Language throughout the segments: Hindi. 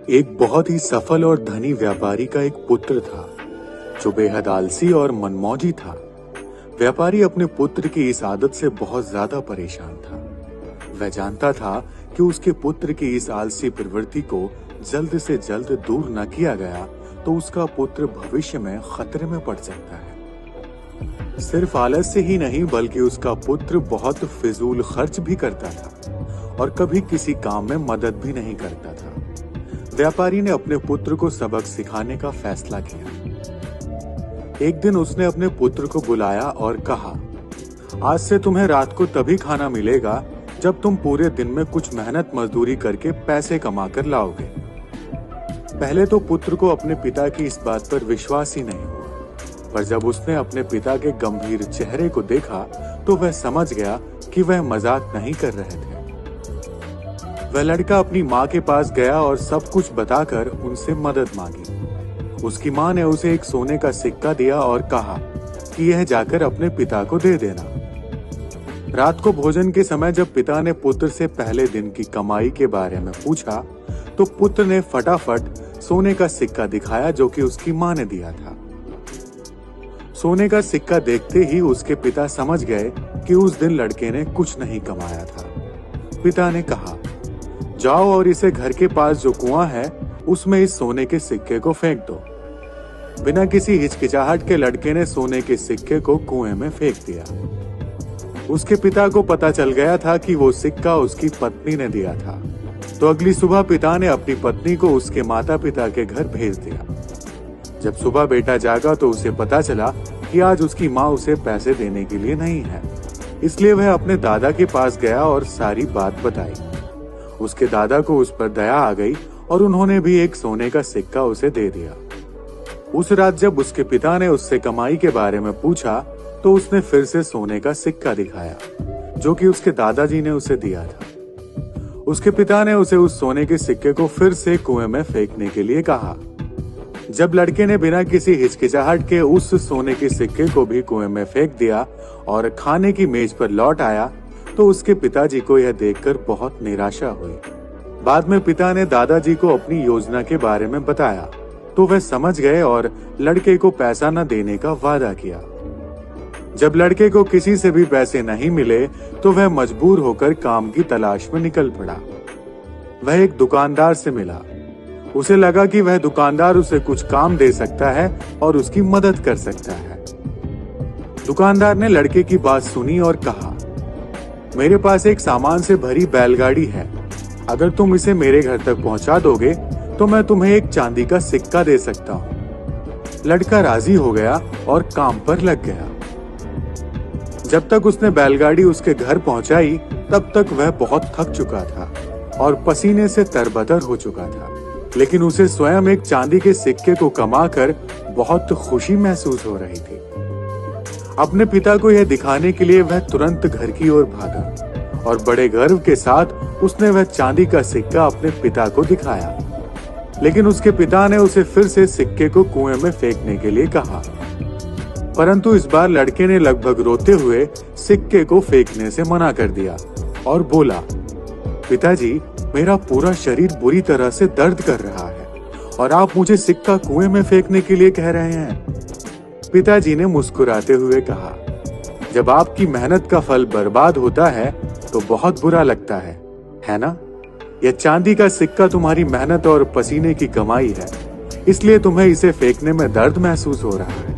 एक बहुत ही सफल और धनी व्यापारी का एक पुत्र था जो बेहद आलसी और मनमौजी था। व्यापारी अपने पुत्र की इस आदत से बहुत ज्यादा परेशान था। वह जानता था कि उसके पुत्र की इस आलसी प्रवृत्ति को जल्द से जल्द दूर न किया गया तो उसका पुत्र भविष्य में खतरे में पड़ सकता है। सिर्फ आलस से ही नहीं बल्कि उसका पुत्र बहुत फिजूल खर्च भी करता था और कभी किसी काम में मदद भी नहीं करता था। व्यापारी ने अपने पुत्र को सबक सिखाने का फैसला किया। एक दिन उसने अपने पुत्र को बुलाया और कहा, आज से तुम्हें रात को तभी खाना मिलेगा जब तुम पूरे दिन में कुछ मेहनत मजदूरी करके पैसे कमा कर लाओगे। पहले तो पुत्र को अपने पिता की इस बात पर विश्वास ही नहीं हुआ, पर जब उसने अपने पिता के गंभीर चेहरे को देखा तो वह समझ गया कि वह मजाक नहीं कर रहे थे। वह लड़का अपनी माँ के पास गया और सब कुछ बताकर उनसे मदद मांगी। उसकी माँ ने उसे एक सोने का सिक्का दिया और कहा कि यह जाकर अपने पिता को दे देना। रात को भोजन के समय जब पिता ने पुत्र से पहले दिन की कमाई के बारे में पूछा तो पुत्र ने फटाफट सोने का सिक्का दिखाया जो कि उसकी माँ ने दिया था। सोने का सिक्का देखते ही उसके पिता समझ गए कि उस दिन लड़के ने कुछ नहीं कमाया था। पिता ने कहा, जाओ और इसे घर के पास जो कुआं है उसमें इस सोने के सिक्के को फेंक दो। बिना किसी हिचकिचाहट के लड़के ने सोने के सिक्के को कुएं में फेंक दिया। उसके पिता को पता चल गया था कि वो सिक्का उसकी पत्नी ने दिया था, तो अगली सुबह पिता ने अपनी पत्नी को उसके माता पिता के घर भेज दिया। जब सुबह बेटा जागा तो उसे पता चला कि आज उसकी माँ उसे पैसे देने के लिए नहीं है, इसलिए वह अपने दादा के पास गया और सारी बात बताई। उसके दादा को उस पर दया आ गई और उन्होंने भी एक सोने का सिक्का उसे दे दिया। उस रात जब उसके पिता ने उससे कमाई के बारे में पूछा तो उसने फिर से सोने का सिक्का दिखाया जो कि उसके दादाजी ने उसे दिया था। उसके पिता ने उसे उस सोने के सिक्के को फिर से कुएं में फेंकने के लिए कहा। जब लड़के ने बिना किसी हिचकिचाहट के उस सोने के सिक्के को भी कुएं में फेंक दिया और खाने की मेज पर लौट आया तो उसके पिताजी को यह देखकर बहुत निराशा हुई। बाद में पिता ने दादाजी को अपनी योजना के बारे में बताया तो वह समझ गए और लड़के को पैसा न देने का वादा किया। जब लड़के को किसी से भी पैसे नहीं मिले तो वह मजबूर होकर काम की तलाश में निकल पड़ा। वह एक दुकानदार से मिला। उसे लगा कि वह दुकानदार उसे कुछ काम दे सकता है और उसकी मदद कर सकता है। दुकानदार ने लड़के की बात सुनी और कहा, मेरे पास एक सामान से भरी बैलगाड़ी है। अगर तुम इसे मेरे घर तक पहुंचा दोगे तो मैं तुम्हें एक चांदी का सिक्का दे सकता हूँ। लड़का राजी हो गया और काम पर लग गया। जब तक उसने बैलगाड़ी उसके घर पहुंचाई तब तक वह बहुत थक चुका था और पसीने से तरबतर हो चुका था, लेकिन उसे स्वयं एक चांदी के सिक्के को कमाकर बहुत खुशी महसूस हो रही थी। अपने पिता को यह दिखाने के लिए वह तुरंत घर की ओर भागा और बड़े गर्व के साथ उसने वह चांदी का सिक्का अपने पिता को दिखाया। लेकिन उसके पिता ने उसे फिर से सिक्के को कुएं में फेंकने के लिए कहा, परंतु इस बार लड़के ने लगभग रोते हुए सिक्के को फेंकने से मना कर दिया और बोला, पिताजी, मेरा पूरा शरीर बुरी तरह से दर्द कर रहा है और आप मुझे सिक्का कुएं में फेंकने के लिए कह रहे हैं। पिताजी ने मुस्कुराते हुए कहा, जब आपकी मेहनत का फल बर्बाद होता है तो बहुत बुरा लगता है ना? यह चांदी का सिक्का तुम्हारी मेहनत और पसीने की कमाई है, इसलिए तुम्हें इसे फेंकने में दर्द महसूस हो रहा है।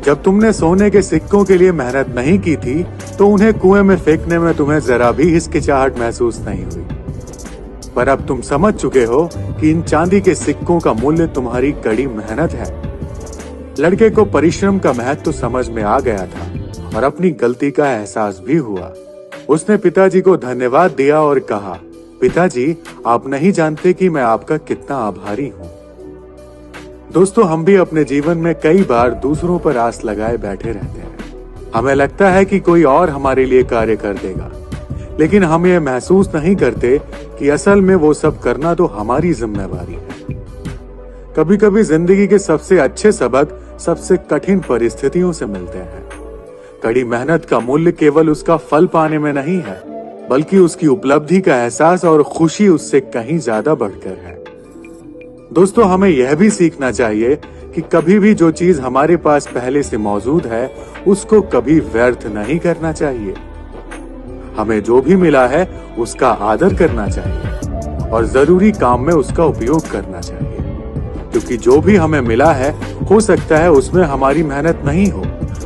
जब तुमने सोने के सिक्कों के लिए मेहनत नहीं की थी तो उन्हें कुएं में फेंकने में तुम्हें जरा भी हिचकिचाहट महसूस नहीं हुई, पर अब तुम समझ चुके हो कि इन चांदी के सिक्कों का मूल्य तुम्हारी कड़ी मेहनत है। लड़के को परिश्रम का महत्व तो समझ में आ गया था और अपनी गलती का एहसास भी हुआ। उसने पिताजी को धन्यवाद दिया और कहा, पिताजी, आप नहीं जानते कि मैं आपका कितना आभारी हूँ। दोस्तों, हम भी अपने जीवन में कई बार दूसरों पर आस लगाए बैठे रहते हैं। हमें लगता है कि कोई और हमारे लिए कार्य कर देगा, लेकिन हम ये महसूस नहीं करते कि असल में वो सब करना तो हमारी जिम्मेवारी है। कभी कभी जिंदगी के सबसे अच्छे सबक सबसे कठिन परिस्थितियों से मिलते हैं। कड़ी मेहनत का मूल्य केवल उसका फल पाने में नहीं है, बल्कि उसकी उपलब्धि का एहसास और खुशी उससे कहीं ज्यादा बढ़कर है। दोस्तों, हमें यह भी सीखना चाहिए कि कभी भी जो चीज हमारे पास पहले से मौजूद है उसको कभी व्यर्थ नहीं करना चाहिए। हमें जो भी मिला है उसका आदर करना चाहिए और जरूरी काम में उसका उपयोग करना चाहिए, क्योंकि जो भी हमें मिला है हो सकता है उसमें हमारी मेहनत नहीं हो,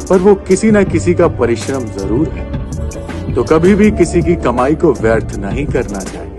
पर वो किसी न किसी का परिश्रम जरूर है। तो कभी भी किसी की कमाई को व्यर्थ नहीं करना चाहिए।